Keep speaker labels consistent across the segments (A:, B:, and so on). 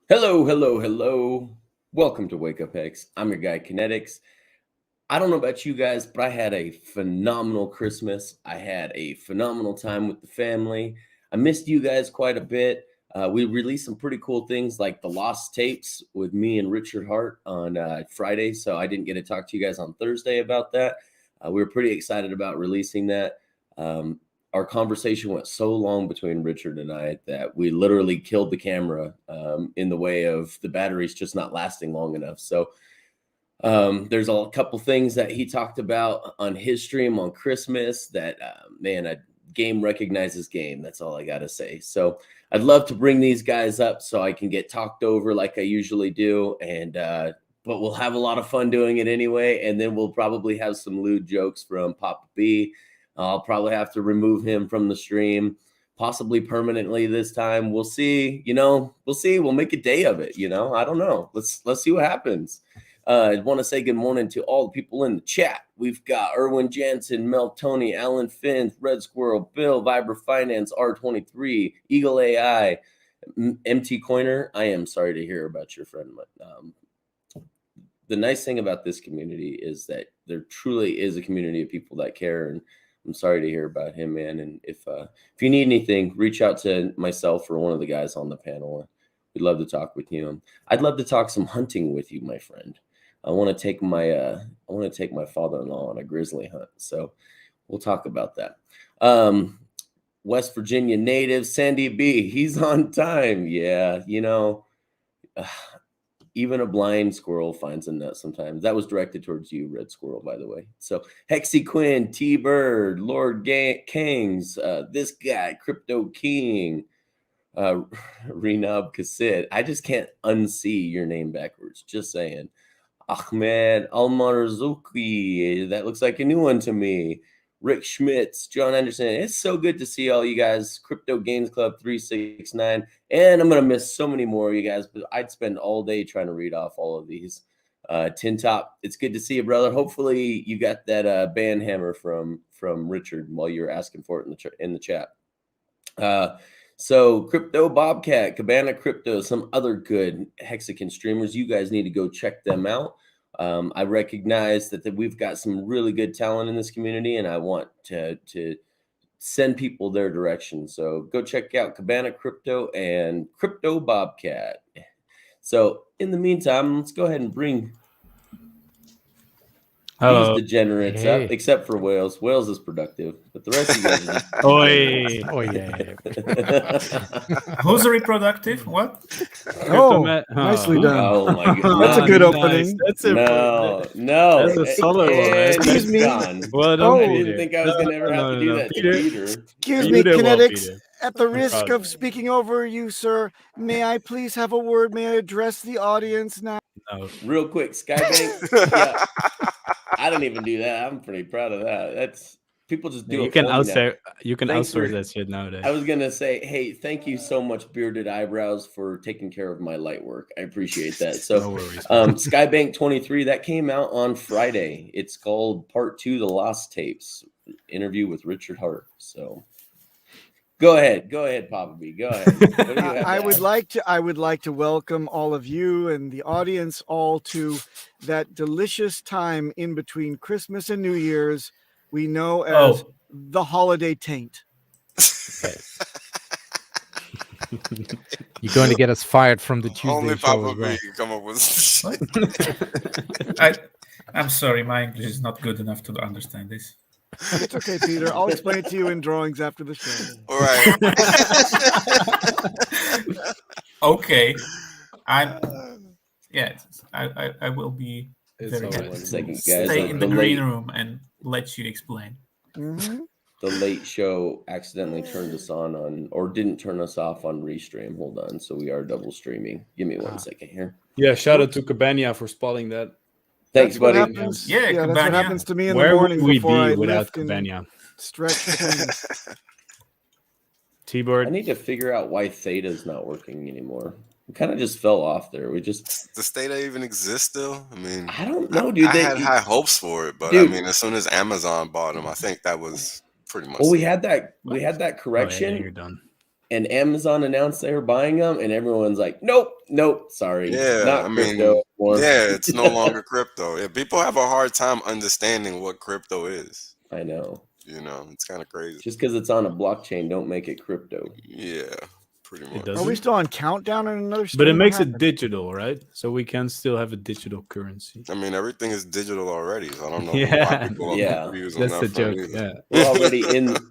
A: Hello, hello, hello. Welcome to Wake Up X. I'm your guy, KNTX. I don't know about you guys, but I had a phenomenal Christmas. I had a phenomenal time with the family. I missed you guys quite a bit. We released some pretty cool things like the Lost Tapes with me and Richard Hart on Friday, so I didn't get to talk to you guys on Thursday about that. We were pretty excited about releasing that. Our conversation went so long between Richard and I that we literally killed the camera in the way of the batteries just not lasting long enough. So there's a couple things that he talked about on his stream on Christmas that, man, a game recognizes game. That's all I got to say. So I'd love to bring these guys up so I can get talked over like I usually do. And, but we'll have a lot of fun doing it anyway. And then we'll probably have some lewd jokes from Papa B. I'll probably have to remove him from the stream, possibly permanently this time. We'll see, we'll see. We'll make a day of it. I don't know. Let's see what happens. I want to say good morning to all the people in the chat. We've got Erwin Jansen, Mel Tony, Alan Finn, Red Squirrel, Bill, Vibra Finance, R23, Eagle AI, MT Coiner. I am sorry to hear about your friend. The nice thing about this community is that there truly is a community of people that care, and I'm sorry to hear about him, man. And if you need anything, reach out to myself or one of the guys on the panel. We'd love to talk with you. I'd love to talk some hunting with you, my friend. I want to take my father-in-law on a grizzly hunt. So we'll talk about that. West Virginia native Sandy B. He's on time. Yeah, even a blind squirrel finds a nut sometimes. That was directed towards you, Red Squirrel, by the way. So Hexy Quinn, T-Bird, Lord Kings, this guy, Crypto King, Renab Kassid. I just can't unsee your name backwards. Just saying. Ahmed Almarzuki. That looks like a new one to me. Rick Schmitz, John Anderson. It's so good to see all you guys. Crypto Games Club 369. And I'm going to miss so many more of you guys, but I'd spend all day trying to read off all of these. Tin Top, it's good to see you, brother. Hopefully you got that band hammer from Richard while you were asking for it in the chat. So Crypto Bobcat, Cabana Crypto, some other good Hexagon streamers. You guys need to go check them out. I recognize that we've got some really good talent in this community, and I want to send people their direction. So go check out Cabana Crypto and Crypto Bobcat. So in the meantime, let's go ahead and bring these degenerates up, except for Wales. Wales is productive, but the rest of you guys are just...
B: Who's reproductive? What?
C: Nicely done.
A: Oh my god,
C: that's a good opening.
A: That's no. That's
D: a solid one.
C: Excuse me.
A: Well, I didn't think I was gonna ever have to do that to Peter.
C: Excuse me, KNTX. At the risk of speaking over you, sir, may I please have a word? May I address the audience now?
A: No. Real quick, Skybank. Yeah. I don't even do that. I'm pretty proud of that. That's people just do it.
D: You can outsource that shit nowadays.
A: I was gonna say, hey, thank you so much, Bearded Eyebrows, for taking care of my light work. I appreciate that. So,
D: no worries.
A: Skybank 23 that came out on Friday. It's called Part 2: The Lost Tapes. Interview with Richard Hart. So. Go ahead, Papa B. Go ahead.
C: I would like to welcome all of you and the audience all to that delicious time in between Christmas and New Year's we know as the holiday taint.
E: Okay. You're going to get us fired from the Tuesday
F: Only
E: show.
F: Papa B can come up with
B: I'm sorry, my English is not good enough to understand this.
C: It's okay, Peter. I'll explain it to you in drawings after the show.
F: All right.
B: Okay. I will be very happy to stay in the green room and let you explain.
C: Mm-hmm.
A: The late show accidentally turned us on or didn't turn us off on Restream. Hold on. So we are double streaming. Give me 1 second here.
G: Yeah, shout out to Cabania for spotting that.
A: Thanks, buddy.
C: That's what happens to me in the morning
D: would
C: before I
D: without
C: lift
D: Cabania?
C: and stretch things.
D: T-Bird.
A: I need to figure out why Theta is not working anymore. We kind of just fell off there.
F: Does Theta even exist still? I mean,
A: I don't know, dude.
F: I had high hopes for it, but dude, I mean, as soon as Amazon bought them, I think that was pretty much.
A: Well, we had that correction.
D: You're done.
A: and Amazon announced they were buying them, and everyone's like, nope, sorry,
F: Yeah,
A: not
F: I
A: crypto.
F: mean, yeah, it's no longer crypto. Yeah, people have a hard time understanding what crypto is.
A: I know.
F: It's kind of crazy.
A: Just because it's on a blockchain, don't make it crypto.
F: Yeah, pretty much.
C: Are we still on countdown in another stream?
G: But it makes it digital, right? So we can still have a digital currency.
F: I mean, everything is digital already, so I don't know
G: Yeah.
F: why people are confused on
E: That's
F: that
E: the joke.
F: front
E: Yeah.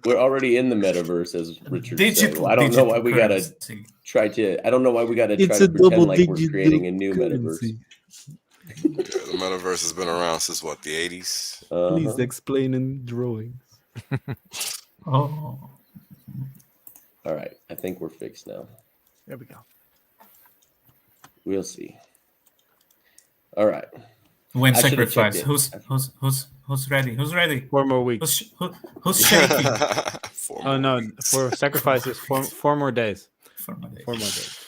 A: We're already in the metaverse, as Richard said. Well, I don't know why we gotta try to pretend like we're creating a new metaverse.
F: Yeah, the metaverse has been around since what, the 80s?
E: Please explain in drawings.
B: Oh,
A: All right, I think we're fixed now.
C: There we go.
A: We'll see. All right.
B: when
A: I should have checked
B: sacrifice?
A: it.
B: Who's ready? Who's ready?
G: 4 more weeks.
B: Who's shaking?
G: Oh no, for sacrifices, 4 more days.
B: 4 more days.
G: 4 more days.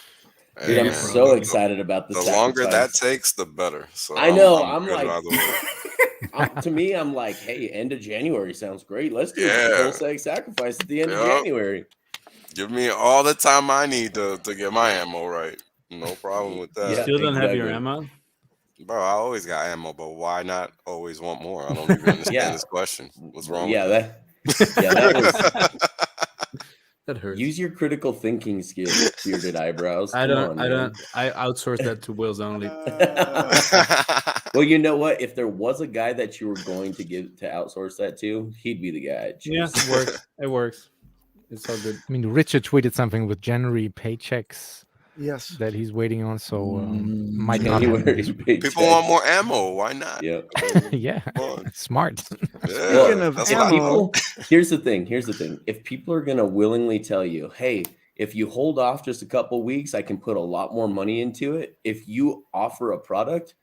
A: Dude, I'm so excited about the
F: longer that
A: sacrifice.
F: takes, the better. So
A: I know. I'm
F: good
A: like,
F: either way.
A: to me, I'm like, hey, end of January sounds great. Let's do
F: Yeah.
A: a PulseX sacrifice at the end of
F: Yup.
A: January.
F: Give me all the time I need to get my ammo right. No problem with that.
A: Yeah.
G: Still don't have your
A: exactly.
G: ammo?
F: Bro, I always got ammo, but why not always want more? I don't even understand
A: Yeah.
F: this question. What's wrong
A: Yeah,
F: with
A: that was.
G: That hurts.
A: Use your critical thinking skills, bearded eyebrows.
G: I
A: Come on, man.
G: I outsource that to Wills only.
A: Well, you know what? If there was a guy that you were going to give to outsource that to, he'd be the guy. I'd choose.
G: Yeah, it works. It works. It's all good.
E: I mean, Richard tweeted something with January paychecks
C: Yes.
E: that he's waiting on, so might not
A: January
E: happen.
A: paycheck.
F: People want more ammo. Why not?
A: Yeah.
E: Yeah,
F: Come on.
E: smart.
F: Yeah,
C: Speaking of
F: that's what I
C: ammo,
F: thought.
A: Here's the thing. If people are going to willingly tell you, hey, if you hold off just a couple weeks, I can put a lot more money into it. If you offer a product,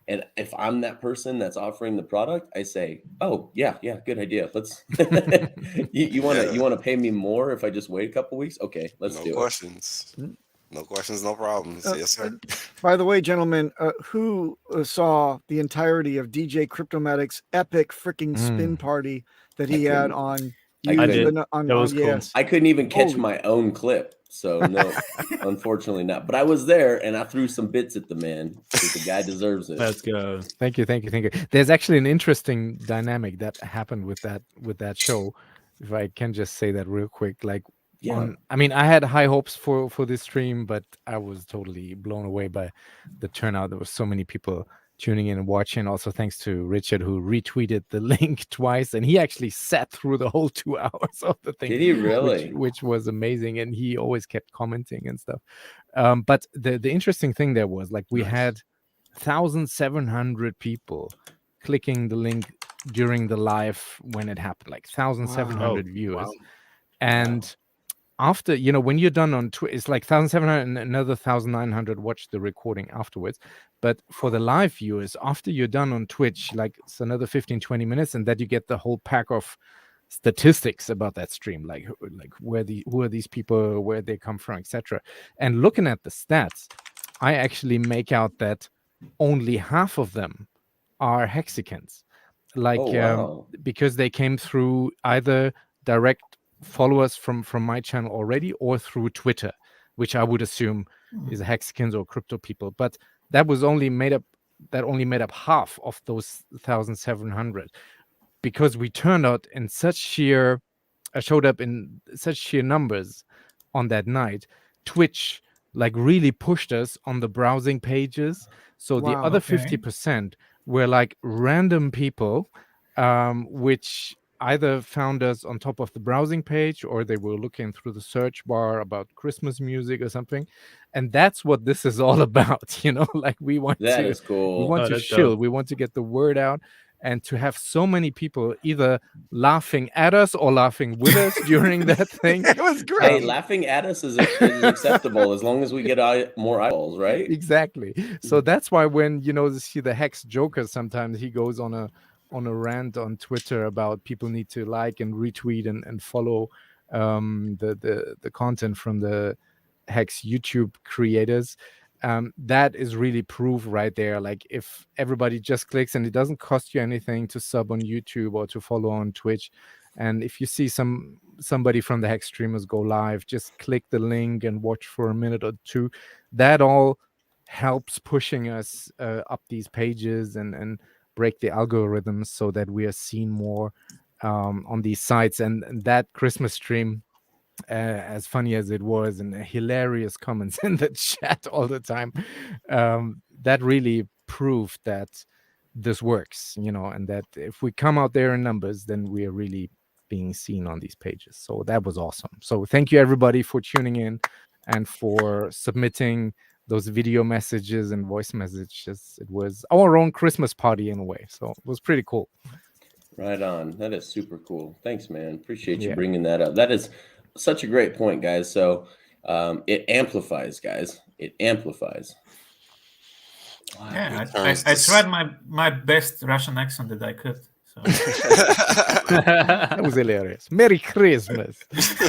A: and if I'm that person that's offering the product, I say, oh, yeah, good idea. Let's you want to pay me more if I just wait a couple weeks? Okay, let's do
F: No questions. No questions, no problems. Yes, sir.
C: by the way, gentlemen, who saw the entirety of DJ Cryptomatic's epic freaking spin party that he had on?
A: I did.
C: That
G: was cool.
C: yes.
A: I couldn't even catch
C: Holy-
A: my own clip. So no, unfortunately not. But I was there and I threw some bits at the man because the guy deserves it.
G: Let's go.
E: Thank you. There's actually an interesting dynamic that happened with that show. If I can just say that real quick, like,
A: Yeah.
E: I mean, I had high hopes for this stream, but I was totally blown away by the turnout. There were so many people tuning in and watching. Also, thanks to Richard, who retweeted the link twice, and he actually sat through the whole 2 hours of the thing.
A: Did he really?
E: Which was amazing, and he always kept commenting and stuff. But the interesting thing there was, like, we had 1,700 people clicking the link during the live when it happened, like 1,700 viewers.
G: Wow.
E: And after, when you're done on Twitch, it's like 1,700 and another 1,900 watch the recording afterwards. But for the live viewers, after you're done on Twitch, like, it's another 15-20 minutes, and that you get the whole pack of statistics about that stream, like who are these people, where they come from, etc. And looking at the stats, I actually make out that only half of them are hexicans, like, because they came through either direct followers from my channel already or through Twitter, which I would assume is hexicans or crypto people. But that was only made up half of those 1,700, because we turned out in such sheer showed up in such sheer numbers on that night. Twitch like really pushed us on the browsing pages, so the other 50% were like random people which either found us on top of the browsing page, or they were looking through the search bar about Christmas music or something. And that's what this is all about, like we want
A: That is cool.
E: we want to shill, we want to get the word out, and to have so many people either laughing at us or laughing with us during that thing.
C: It was great.
A: Hey, laughing at us is acceptable as long as we get more eyeballs, right?
E: Exactly. So that's why when you see the Hex Joker, sometimes he goes on a rant on Twitter about people need to like and retweet and follow the content from the Hex YouTube creators. That is really proof right there. Like, if everybody just clicks, and it doesn't cost you anything to sub on YouTube or to follow on Twitch, and if you see some somebody from the Hex streamers go live, just click the link and watch for a minute or two. That all helps pushing us up these pages and break the algorithms so that we are seen more on these sites. And that Christmas stream, as funny as it was, and hilarious comments in the chat all the time, that really proved that this works, and that if we come out there in numbers, then we are really being seen on these pages. So that was awesome. So thank you everybody for tuning in and for submitting those video messages and voice messages. It was our own Christmas party in a way, so it was pretty cool.
A: Right on. That is super cool. Thanks, man. Appreciate you bringing that up. That is such a great point, guys. So it amplifies, guys. It amplifies.
B: Yeah, I tried my best Russian accent that I could. So.
E: That was hilarious. Merry Christmas. It's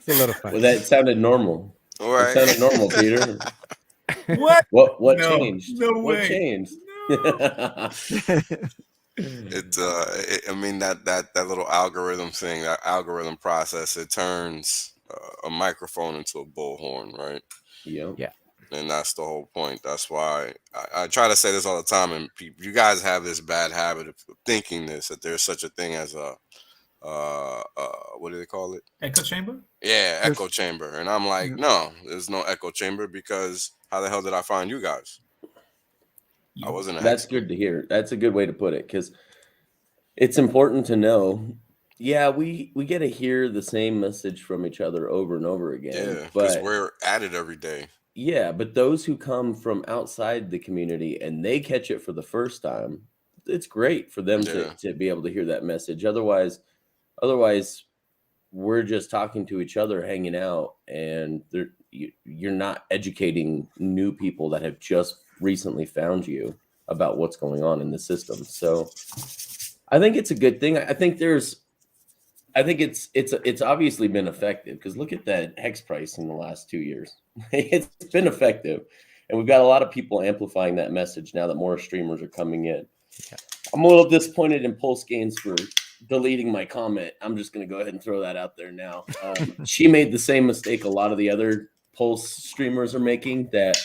E: a lot of fun.
A: Well, that sounded normal.
F: All right.
A: It sounded normal, Peter. What changed?
B: No way.
A: What changed?
F: I mean that little algorithm thing, that algorithm process, it turns a microphone into a bullhorn, right?
E: Yeah.
F: And that's the whole point. That's why I try to say this all the time, and you guys have this bad habit of thinking that there's such a thing as a what do they call it?
B: Echo chamber?
F: Yeah, echo chamber. And I'm like, no, there's no echo chamber, because how the hell did I find you guys? I wasn't.
A: That's good to hear. That's a good way to put it, because it's important to know. Yeah, we get to hear the same message from each other over and over again.
F: Yeah, because we're at it every day.
A: Yeah, but those who come from outside the community and they catch it for the first time, it's great for them to be able to hear that message. Otherwise, we're just talking to each other, hanging out, and you're not educating new people that have just recently found you about what's going on in the system. So I think it's a good thing. I think it's obviously been effective, because look at that hex price in the last 2 years. It's been effective, and we've got a lot of people amplifying that message now that more streamers are coming in. Yeah. I'm a little disappointed in Pulse Gains for deleting my comment. I'm just going to go ahead and throw that out there now. She made the same mistake a lot of the other Pulse streamers are making, that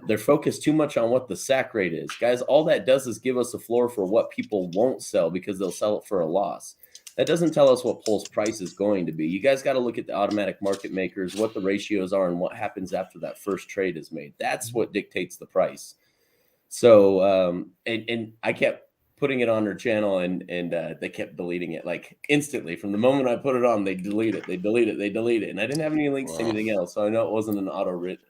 A: they're focused too much on what the sack rate is. Guys, all that does is give us a floor for what people won't sell, because they'll sell it for a loss. That doesn't tell us what Pulse price is going to be. You guys got to look at the automatic market makers, what the ratios are, and what happens after that first trade is made. That's what dictates the price. So, and I kept putting it on her channel, and they kept deleting it like instantly. From the moment I put it on, they delete it. And I didn't have any links to anything else, so I know it wasn't an auto writ.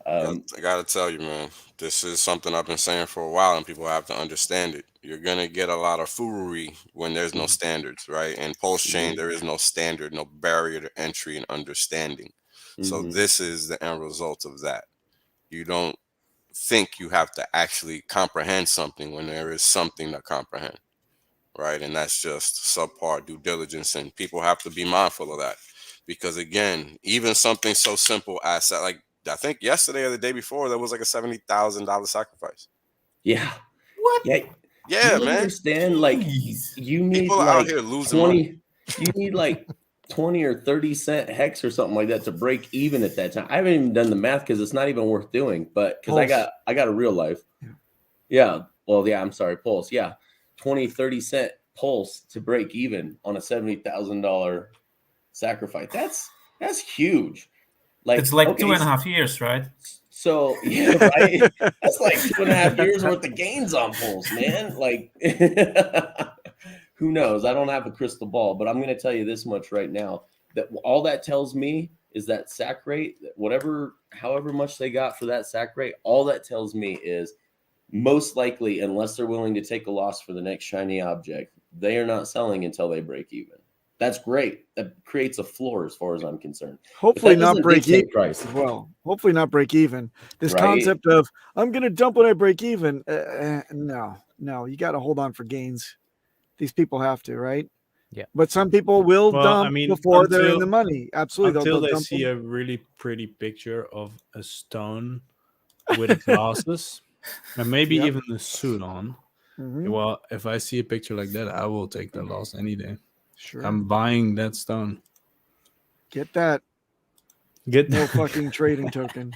F: I gotta tell you, man, this is something I've been saying for a while, and people have to understand it. You're gonna get a lot of foolery when there's no standards, right? And Pulsechain, there is no standard, no barrier to entry and understanding. So this is the end result of that. You don't think you have to actually comprehend something when there is something to comprehend, right? And that's just subpar due diligence, and people have to be mindful of that, because again, even something so simple as like, I think yesterday or the day before, there was like a $70,000 sacrifice.
A: Yeah.
B: What?
A: Yeah.
F: Yeah,
A: you
F: man.
A: Understand? Like, you need
F: people
A: like
F: out here losing
A: 20.
F: money.
A: You need like 20 or 30 cent hex or something like that to break even at that time. I haven't even done the math, because it's not even worth doing. But because I got a real life. Yeah. Well, yeah. I'm sorry, Pulse. Yeah, 20, 30 cent Pulse to break even on a $70,000 sacrifice. That's huge. Like,
B: it's like 2.5 years, right?
A: So yeah, right. That's like 2.5 years worth of gains on Pulse, man. Like, who knows? I don't have a crystal ball, but I'm going to tell you this much right now: that all that tells me is that sack rate, however much they got for that sack rate, all that tells me is most likely, unless they're willing to take a loss for the next shiny object, they are not selling until they break even. That's great. That creates a floor as far as I'm concerned.
C: Hopefully not break even. Price. Well, hopefully not break even. This concept of I'm going to dump when I break even. No, you got to hold on for gains. These people have to, right?
E: Yeah.
C: But some people will dump before they're in the money. Absolutely.
G: Until they see a really pretty picture of a stone with glasses and maybe even a suit on. Well, if I see a picture like that, I will take the loss any day.
C: Sure.
G: I'm buying that stone.
C: Get that.
G: Get
C: No fucking trading token.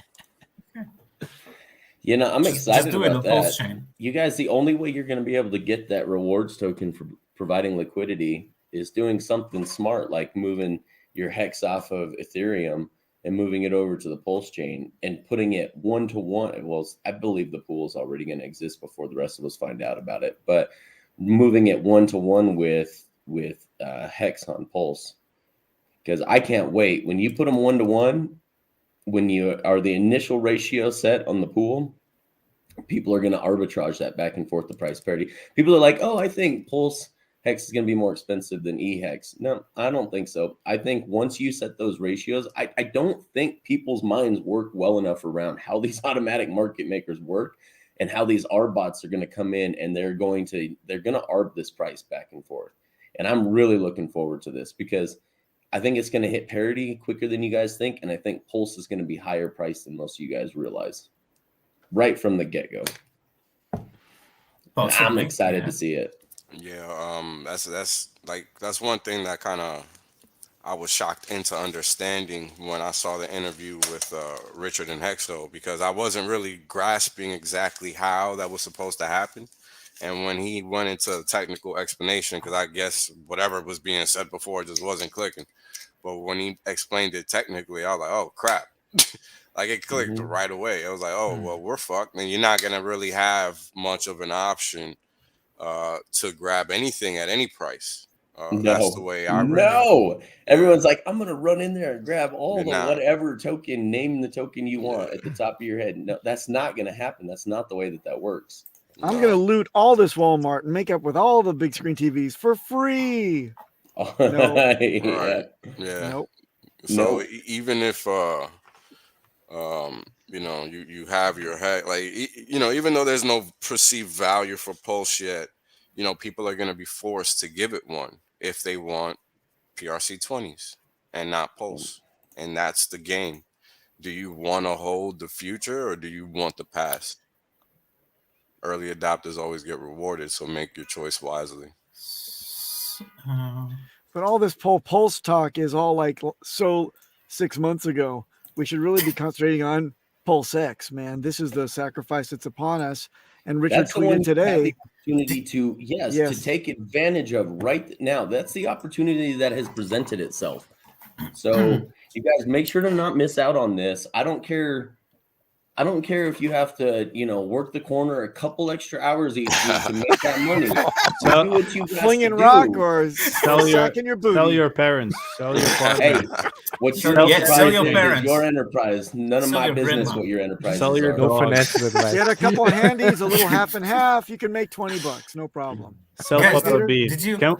A: You know, I'm excited
B: do it
A: about
B: on
A: that.
B: Pulsechain.
A: You guys, the only way you're going to be able to get that rewards token for providing liquidity is doing something smart, like moving your hex off of Ethereum and moving it over to the Pulsechain and putting it 1-to-1. Well, I believe the pool is already going to exist before the rest of us find out about it, but moving it 1-to-1 with hex on Pulse, because I can't wait when you put them 1-to-1. When you are the initial ratio set on the pool, people are going to arbitrage that back and forth to price parity. People are like, oh, I think Pulse Hex is going to be more expensive than eHex. No, I don't think so. I think once you set those ratios, I don't think people's minds work well enough around how these automatic market makers work and how these ARB bots are going to come in and they're going to ARB this price back and forth. And I'm really looking forward to this because I think it's going to hit parity quicker than you guys think. And I think Pulse is going to be higher priced than most of you guys realize right from the get-go. I'm excited to see it.
F: Yeah, that's one thing that kind of I was shocked into understanding when I saw the interview with Richard and Hexo, because I wasn't really grasping exactly how that was supposed to happen. And when he went into the technical explanation, because I guess whatever was being said before just wasn't clicking. But when he explained it technically, I was like, oh, crap. Like it clicked right away. I was like, oh, well, we're fucked. And you're not going to really have much of an option to grab anything at any price. That's the way I read it.
A: Everyone's like, I'm going to run in there and grab all
F: You're
A: the
F: not.
A: whatever token, name the token you want at the top of your head. No, that's not going to happen. That's not the way that works.
C: I'm going to loot all this Walmart and make up with all the big screen TVs for free. No.
F: Right. Yeah.
C: Nope.
F: So even if you know, you have your head, like, you know, even though there's no perceived value for Pulse yet, you know, people are going to be forced to give it one if they want PRC20s and not Pulse. And that's the game. Do you want to hold the future or do you want the past? Early adopters always get rewarded, so make your choice wisely.
C: But all this Pulse talk is all like, so 6 months ago, we should really be concentrating on PulseX, man. This is the sacrifice that's upon us. And Richard tweeted today.
A: Opportunity to to take advantage of right now. That's the opportunity that has presented itself. So you guys make sure to not miss out on this. I don't care if you have to, you know, work the corner a couple extra hours each week to make that money. So do what you
C: flinging rock or sacking your booty.
G: Tell your parents. Sell your
A: hey, what's your
B: sell your parents.
A: Your enterprise. None of my business what your enterprise is.
G: Sell your
E: financial advice.
C: Get a couple of handies, a little half and half. You can make $20, no problem.
G: Sell Papa B.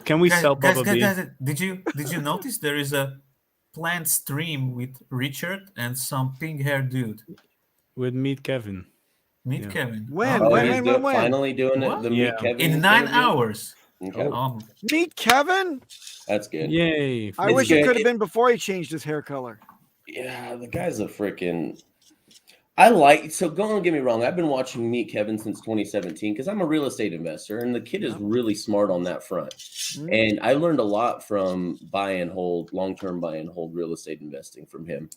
G: Can we sell Papa B?
B: Did you notice there is a planned stream with Richard and some pink-haired dude?
G: With Meet Kevin.
B: Kevin.
C: When?
A: Finally doing it. The Meet Kevin
B: in 9 hours.
A: Okay.
C: Meet Kevin?
A: That's good.
G: Yay.
C: I wish it could have been before he changed his hair color.
A: Yeah, the guy's a freaking... so don't get me wrong. I've been watching Meet Kevin since 2017 because I'm a real estate investor and the kid is really smart on that front. And I learned a lot from long-term buy and hold real estate investing from him.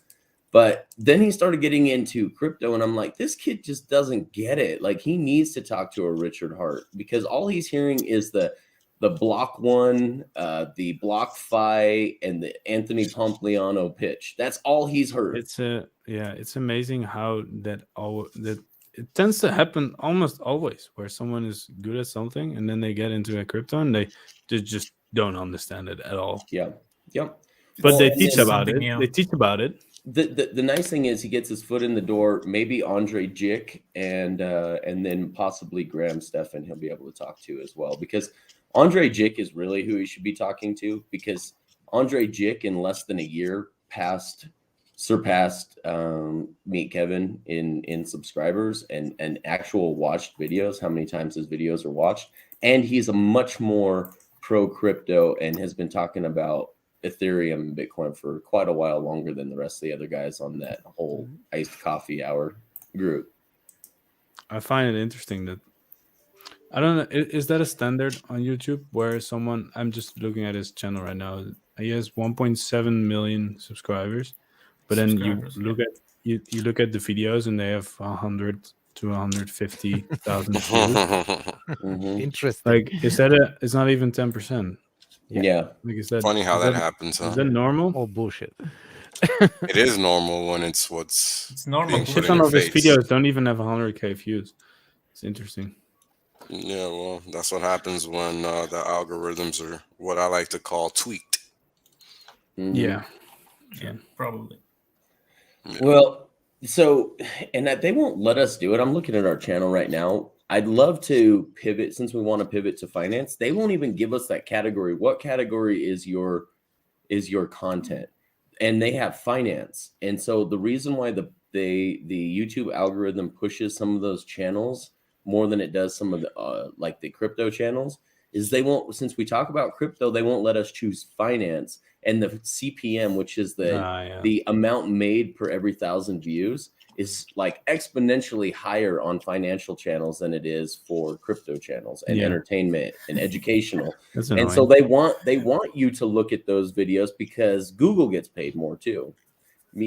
A: But then he started getting into crypto and I'm like, this kid just doesn't get it. Like he needs to talk to a Richard Hart because all he's hearing is the block one, the BlockFi, and the Anthony Pompliano pitch. That's all he's heard.
G: It's amazing how that it tends to happen almost always where someone is good at something and then they get into a crypto and they just don't understand it at all.
A: Yeah.
G: But they teach about it. They teach about it.
A: The nice thing is he gets his foot in the door, maybe Andre Jick and then possibly Graham Stephan he'll be able to talk to as well, because Andre Jick is really who he should be talking to, because Andre Jick in less than a year surpassed Meet Kevin in subscribers and actual watched videos, how many times his videos are watched. And he's a much more pro crypto and has been talking about Ethereum and Bitcoin for quite a while longer than the rest of the other guys on that whole iced coffee hour group.
G: I find it interesting that I don't know. Is that a standard on YouTube where someone? I'm just looking at his channel right now. He has 1.7 million subscribers, but then you look at you look at the videos and they have 100 to 150,000 views.
E: Interesting.
G: Like, is that a? It's not even 10%.
A: Yeah.
G: Like, is that
F: Funny how that happens, huh?
G: Is that normal?
E: All bullshit.
F: It is normal when it's what's
B: It's normal.
F: being put in
G: Some
F: your
G: of his
F: face.
G: videos don't even have 100K views. It's interesting.
F: Yeah, well, that's what happens when the algorithms are what I like to call tweaked.
G: Yeah.
B: Probably.
F: Yeah.
A: Well, so, and that they won't let us do it. I'm looking at our channel right now. I'd love to pivot since we want to pivot to finance. They won't even give us that category. What category is your content? And they have finance. And so the reason why the YouTube algorithm pushes some of those channels more than it does some of the like the crypto channels is they won't, since we talk about crypto, they won't let us choose finance. And the CPM, which is the amount made per every 1,000 views, is like exponentially higher on financial channels than it is for crypto channels and entertainment and educational. And so they want you to look at those videos because Google gets paid more too.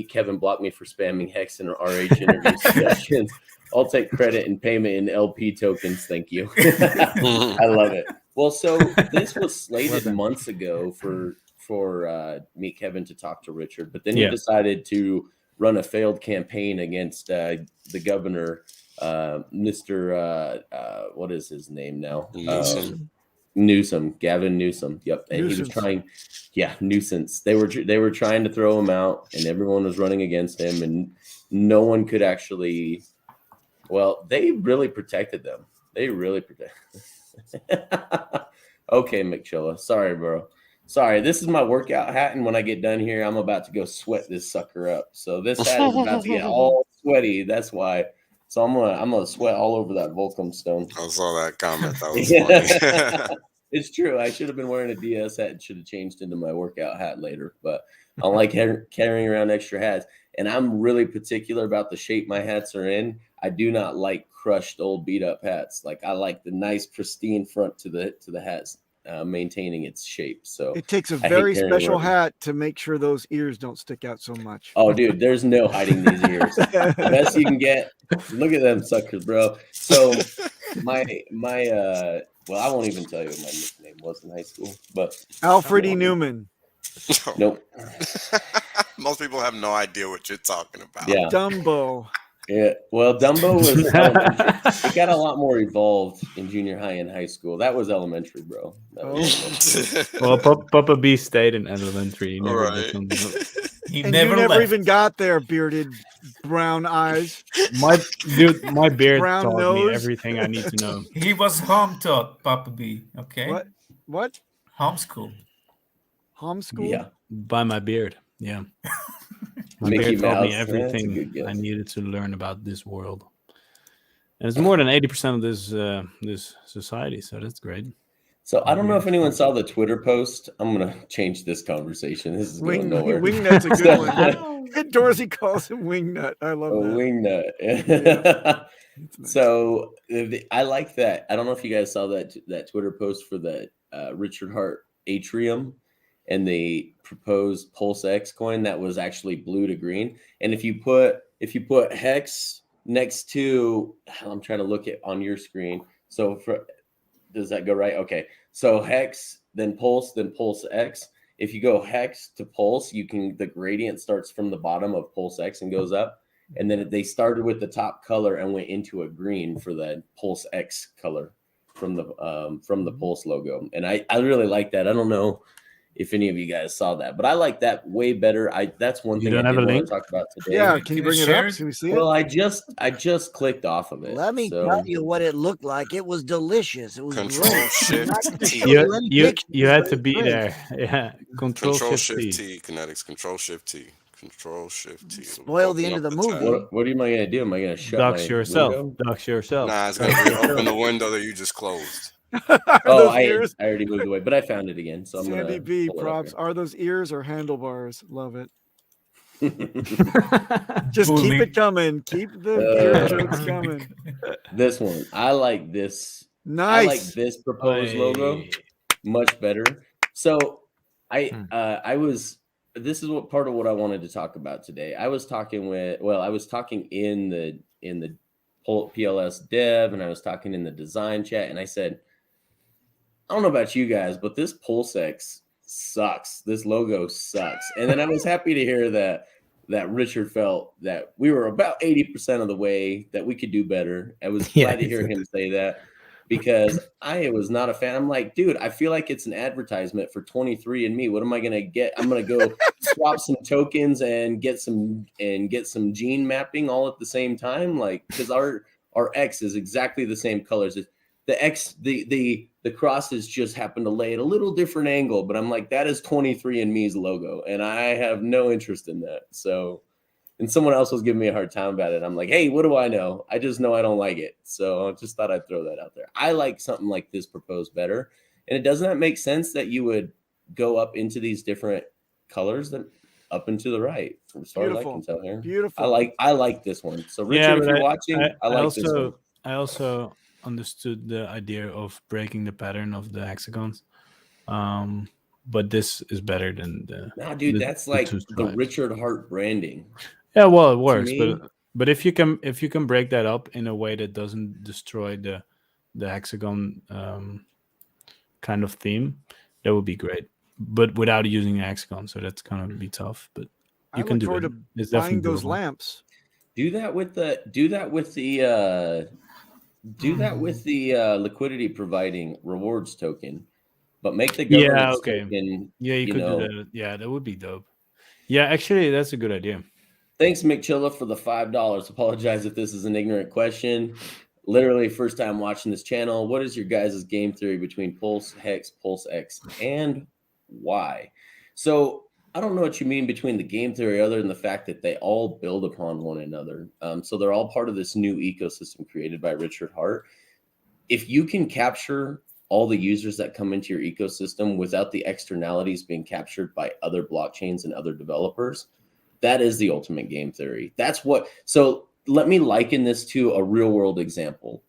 A: Kevin blocked me for spamming Hex and RH interview suggestions. I'll take credit and payment in LP tokens. Thank you. I love it. Well, so this was slated months ago for Meet Kevin to talk to Richard, but then he decided to run a failed campaign against the governor, Mr. What is his name now? Newsom, Gavin Newsom. Yep, and he was trying. Yeah, nuisance. They were trying to throw him out, and everyone was running against him, and no one could actually. Well, they really protected them. They really protected. Okay, McChilla. Sorry, bro. Sorry, this is my workout hat, and when I get done here, I'm about to go sweat this sucker up. So this hat is about to get all sweaty. That's why. So I'm gonna sweat all over that Volcom stone.
F: I saw that comment. That was funny.
A: It's true. I should have been wearing a DS hat and should have changed into my workout hat later. But I like carrying around extra hats, and I'm really particular about the shape my hats are in. I do not like crushed old beat up hats. Like I like the nice pristine front to the hats. Maintaining its shape. So
C: it takes a very special hat to make sure those ears don't stick out so much.
A: Oh, dude, there's no hiding these ears. The best you can get. Look at them suckers, bro. So my well, I won't even tell you what my nickname was in high school, but
C: Alfred E. Newman.
A: Nope.
F: Most people have no idea what you're talking about.
A: Yeah.
C: Dumbo.
A: Yeah, well, Dumbo was elementary. It got a lot more evolved in junior high and high school. That was elementary, bro.
G: Well, Papa B stayed in elementary. He never
B: He
C: and
B: never
C: you never
B: left.
C: even got there, bearded brown eyes.
G: My beard
C: Brown
G: taught
C: nose.
G: me everything I need to know.
B: He was home taught, Papa B. Okay.
C: What?
B: Homeschool.
C: Homeschool?
A: Yeah.
G: By my beard. Yeah. My
A: Mickey
G: beard taught me
A: Mouse.
G: everything I needed to learn about this world. And it's more than 80% of this society, so that's great.
A: So I don't know if anyone saw the Twitter post. I'm gonna change this conversation. This is going nowhere.
C: Wingnut's a good one. Dorsey calls him Wingnut. I love that.
A: Wingnut. Nice. So I like that. I don't know if you guys saw that Twitter post for the Richard Hart Atrium and the proposed PulseX coin that was actually blue to green. And if you put Hex next to, I'm trying to look at on your screen. So does that go right? Okay. So Hex, then PulseX. If you go Hex to Pulse, the gradient starts from the bottom of PulseX and goes up. And then they started with the top color and went into a green for the PulseX color from the Pulse logo. And I really like that. I don't know if any of you guys saw that, but I like that way better. That's one thing I did want to talk about today.
C: Yeah, can you bring it up? Can we see it?
A: Well, I just clicked off of it.
H: Let me tell you what it looked like. It was delicious. It was
F: Control-Shift-T.
G: You had to be there. Yeah.
F: Control-Shift-T. Kinetics. Control-Shift-T. Control-Shift-T.
H: Spoil the end of the movie.
A: What am I going to do? Am I going to shut
G: Dox
A: my
G: yourself.
A: window?
G: Dox yourself.
F: Nah, it's going to open the window that you just closed.
A: I already moved away, but I found it again. So I'm
C: Sandy B props. Are those ears or handlebars? Love it. Just keep it coming. Keep the jokes coming.
A: This one, I like this I like
C: Nice.
A: this proposed logo much better. So I was, this is what part of what I wanted to talk about today. I was talking in the PLS dev, and I was talking in the design chat, and I said, I don't know about you guys, but this PulseX sucks. This logo sucks. And then I was happy to hear that Richard felt that we were about 80% of the way, that we could do better. I was glad to hear him say that, because I was not a fan. I'm like, dude, I feel like it's an advertisement for 23andMe. What am I gonna get? I'm gonna go swap some tokens and get some gene mapping all at the same time, like, because our X is exactly the same colors. The X, the crosses just happen to lay at a little different angle, but I'm like, that is 23andMe's logo, and I have no interest in that. So, and someone else was giving me a hard time about it. I'm like, hey, what do I know? I just know I don't like it. So I just thought I'd throw that out there. I like something like this proposed better. And it does not make sense that you would go up into these different colors than up and to the right, as far as I can tell here.
C: Beautiful.
A: I like this one. So Richard, if you're watching, I like this one.
G: I also understood the idea of breaking the pattern of the hexagons. But this is better than the.
A: No, dude, that's like the Richard Hart branding.
G: Yeah, well, it works, but if you can break that up in a way that doesn't destroy the hexagon kind of theme, that would be great. But without using a hexagon, so that's gonna be tough. But you can do it. It's
C: buying those lamps.
A: Do that with the liquidity providing rewards token, but make the governance token.
G: Yeah, you could do that. Yeah, that would be dope. Yeah, actually, that's a good idea.
A: Thanks, McChilla, for the $5. Apologize if this is an ignorant question. Literally, first time watching this channel. What is your guys' game theory between Pulse, Hex, PulseX, and why? So I don't know what you mean between the game theory, other than the fact that they all build upon one another. So they're all part of this new ecosystem created by Richard Hart. If you can capture all the users that come into your ecosystem without the externalities being captured by other blockchains and other developers, that is the ultimate game theory. That's what. So let me liken this to a real world example.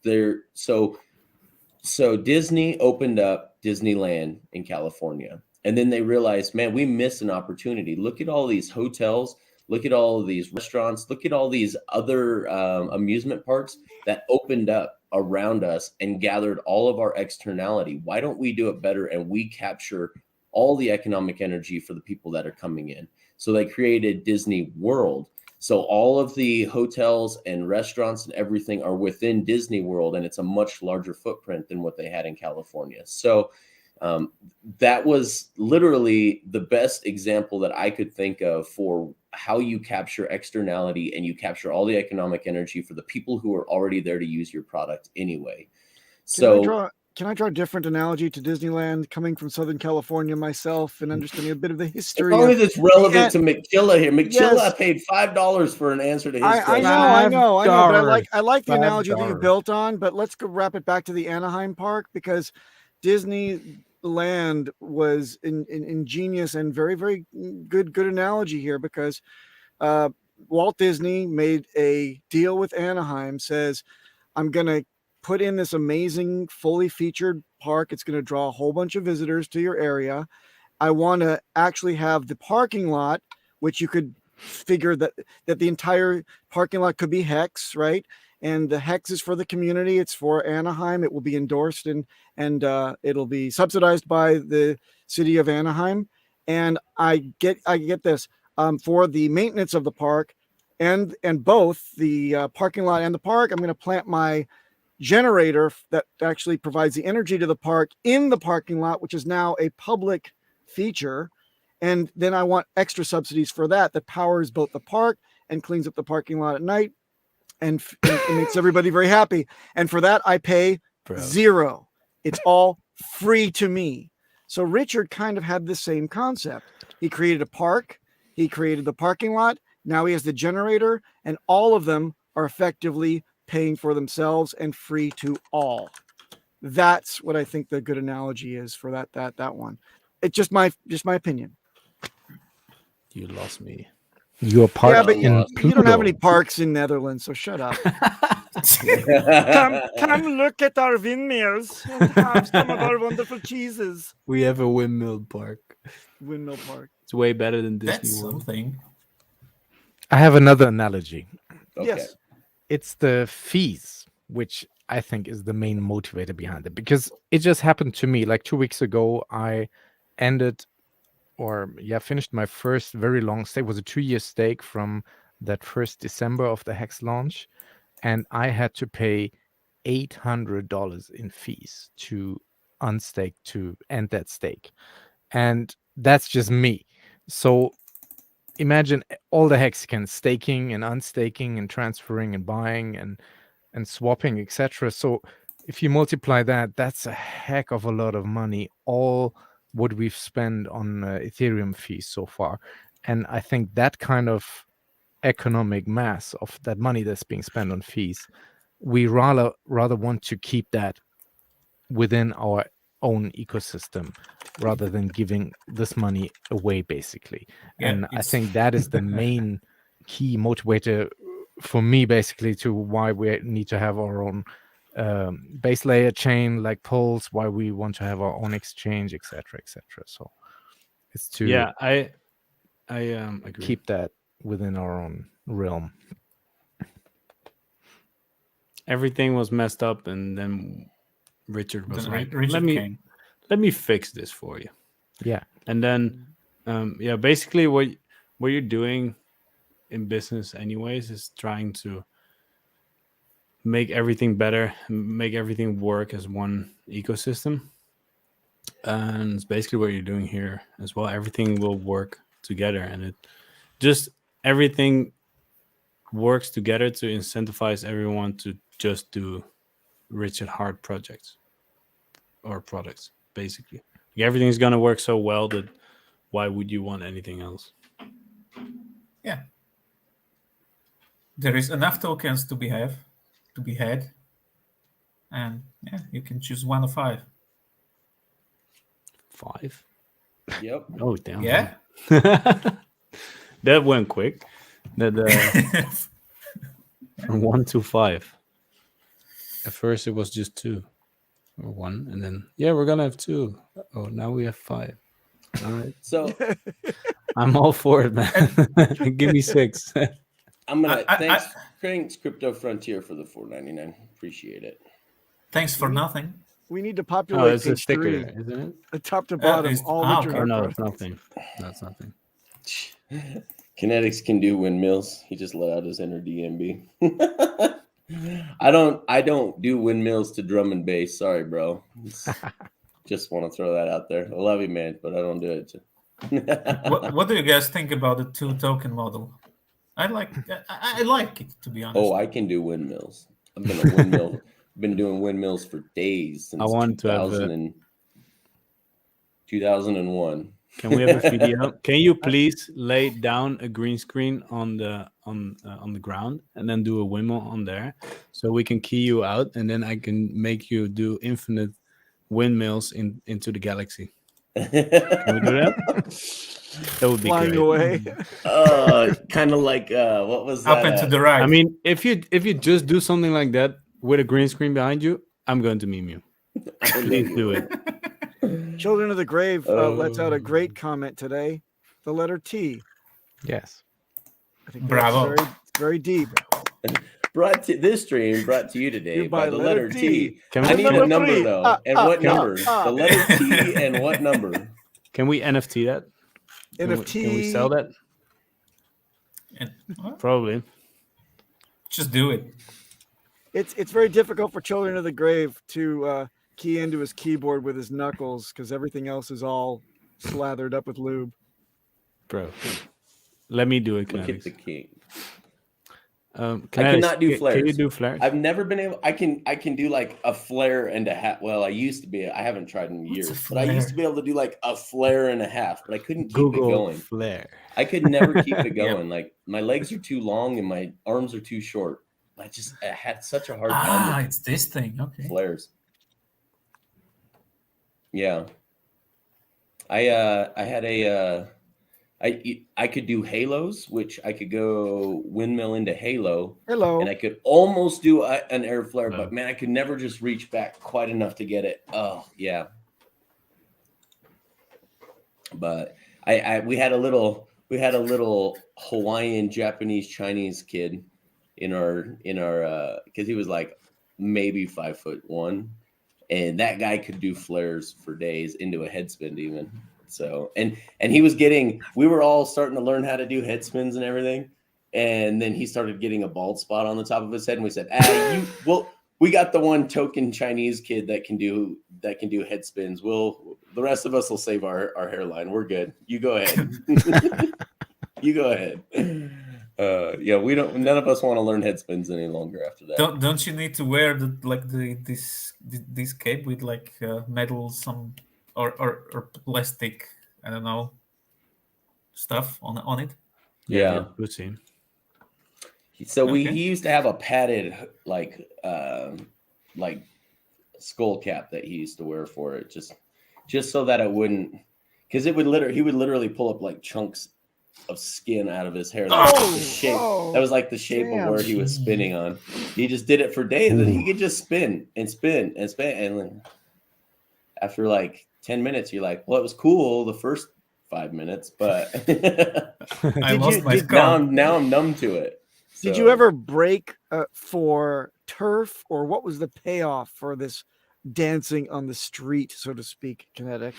A: So Disney opened up Disneyland in California, and then they realized, man, we missed an opportunity. Look at all these hotels. Look at all of these restaurants. Look at all these other amusement parks that opened up around us and gathered all of our externality. Why don't we do it better and we capture all the economic energy for the people that are coming in? So they created Disney World. So all of the hotels and restaurants and everything are within Disney World, and it's a much larger footprint than what they had in California. So that was literally the best example that I could think of for how you capture externality and you capture all the economic energy for the people who are already there to use your product anyway.
C: Can I draw a different analogy to Disneyland, coming from Southern California myself and understanding a bit of the history?
A: As long as it's relevant to McChilla here. McChilla, yes. I paid $5 for an answer to his question.
C: I know. But I like the analogy that you built on, but let's go wrap it back to the Anaheim park, because Disneyland was ingenious and very, very good analogy here, because Walt Disney made a deal with Anaheim, says, I'm going to put in this amazing fully featured park. It's going to draw a whole bunch of visitors to your area. I want to actually have the parking lot, which you could figure that the entire parking lot could be Hex, right? And the Hex is for the community. It's for Anaheim. It will be endorsed and it'll be subsidized by the city of Anaheim. And I get this for the maintenance of the park and both the parking lot and the park. I'm going to plant my generator that actually provides the energy to the park in the parking lot, which is now a public feature. And then I want extra subsidies for that powers both the park and cleans up the parking lot at night and it makes everybody very happy. And for that, I pay zero. It's all free to me. So Richard kind of had the same concept. He created a park. He created the parking lot. Now he has the generator, and all of them are effectively paying for themselves and free to all. That's what I think the good analogy is for that one. It's just my opinion.
G: You lost me.
E: You're part.
C: Yeah, but you don't have any parks in Netherlands, so shut up. Come look at our windmills and have some of our wonderful cheeses.
G: We have a windmill park.
C: Windmill Park.
G: It's way better than Disney
B: That's
G: World.
B: something.
E: I have another analogy.
A: Okay.
C: Yes.
E: It's the fees, which I think is the main motivator behind it, because it just happened to me like 2 weeks ago. I finished my first very long stake. It was a 2-year stake from that first December of the Hex launch, and I had to pay $800 in fees to unstake to end that stake, and that's just me. So imagine all the Hexicans staking and unstaking and transferring and buying and swapping, etc. So if you multiply that, that's a heck of a lot of money, all what we've spent on Ethereum fees so far. And I think that kind of economic mass of that money that's being spent on fees, we rather want to keep that within our own ecosystem rather than giving this money away, basically.
B: Yeah,
E: And I
B: it's-
E: think that is the main key motivator for me, basically, to why we need to have our own base layer chain like Pulse, why we want to have our own exchange, etc. So it's to
G: I agree.
E: keep that within our own realm.
G: Everything was messed up, and then Richard was
B: Then
G: like,
B: Richard came.
G: let me fix this for you.
E: Yeah.
G: And then basically what you're doing in business anyways is trying to make everything better, make everything work as one ecosystem. And it's basically what you're doing here as well. Everything will work together, and everything works together to incentivize everyone to just do rich at heart projects or products, basically. Like, everything's gonna work so well that why would you want anything else?
B: Yeah. There is enough tokens to be had, and yeah, you can choose one of 5.
G: 5?
A: Yep.
G: Oh damn!
B: Yeah.
G: That went quick. That 1 to 5. At first it was just 2 or 1, and then we're gonna have 2. Oh, now we have 5. All right.
A: So
G: I'm all for it, man. Give me 6.
A: I'm gonna thanks Crypto Frontier for the $4.99. Appreciate it.
B: Thanks for nothing.
C: We need to
G: Oh,
C: populate
G: it's a
C: page
G: sticker,
C: 3,
G: isn't it?
C: top to bottom,
B: it's-
C: all
B: ah,
C: Richard
B: okay.
C: Heart
G: No, it's
C: products.
G: nothing. That's nothing.
A: KNTX can do windmills. He just let out his inner DMB. I don't do windmills to drum and bass. Sorry, bro. Just want to throw that out there. I love you, man, but I don't do it.
B: What do you guys think about the 2 token model? I like it, to be honest.
A: Oh, I can do windmills. I've been a windmill. Been doing windmills for days since
G: I want to have
A: 2001.
G: Can we have a video? Can you please lay down a green screen on the ground and then do a windmill on there, so we can key you out, and then I can make you do infinite windmills into the galaxy. Can we do that? That would be
C: Flying
G: great.
C: away.
A: Kind of like what was that?
B: Up and to the right.
G: I mean, if you just do something like that with a green screen behind you, I'm going to meme you. Please do it.
C: Children of the Grave lets out a great comment today. The letter T.
E: Yes.
C: I think
B: Bravo.
C: that's very deep.
A: This stream brought to you today by the letter T.
G: Can
A: I
G: we,
A: need a number
C: 3.
A: though, and what number? The letter T and what number?
G: can we NFT that?
C: NFT.
G: Can we sell that? Probably.
B: Just do it.
C: It's very difficult for Children of the Grave to key into his keyboard with his knuckles because everything else is all slathered up with lube.
G: Bro, let me do it.
A: Look at
G: KNTX.
A: the king.
G: KNTX,
A: cannot do flares.
G: Can you do flares?
A: I've never been able. I can do like a flare and a half. Well, I used to be. I haven't tried in years, but I used to be able to do like a flare and a half. But I couldn't keep it going.
G: flare.
A: I could never keep it going. Like my legs are too long and my arms are too short. I had such a hard time with
B: It's this thing. Okay.
A: flares. Yeah. I had a I could do halos, which I could go windmill into halo,
C: Hello.
A: and I could almost do an air flare, but man, I could never just reach back quite enough to get it. Oh yeah. But we had a little Hawaiian, Japanese, Chinese kid in our because he was like maybe 5'1", and that guy could do flares for days into a head spin even. So and he was getting, we were all starting to learn how to do head spins and everything, and then he started getting a bald spot on the top of his head, and we said, we got the one token Chinese kid that can do head spins. The rest of us will save our hairline. We're good. You go ahead. You go ahead. Yeah, none of us want to learn head spins any longer after that.
B: Don't you need to wear this cape with like metal or plastic, I don't know, stuff on it?
A: Yeah.
G: Pussy.
A: So he used to have a padded like skull cap that he used to wear for it, just so that it wouldn't, because he would literally pull up like chunks of skin out of his hair. That was like the shape of where he was spinning on. He just did it for days, and he could just spin and spin and spin, and then after like 10 minutes, you're like, well, it was cool the first 5 minutes, but
B: I lost my skull.
A: Now I'm numb to it.
C: Did you ever break for turf, or what was the payoff for this dancing on the street, so to speak, KNTX?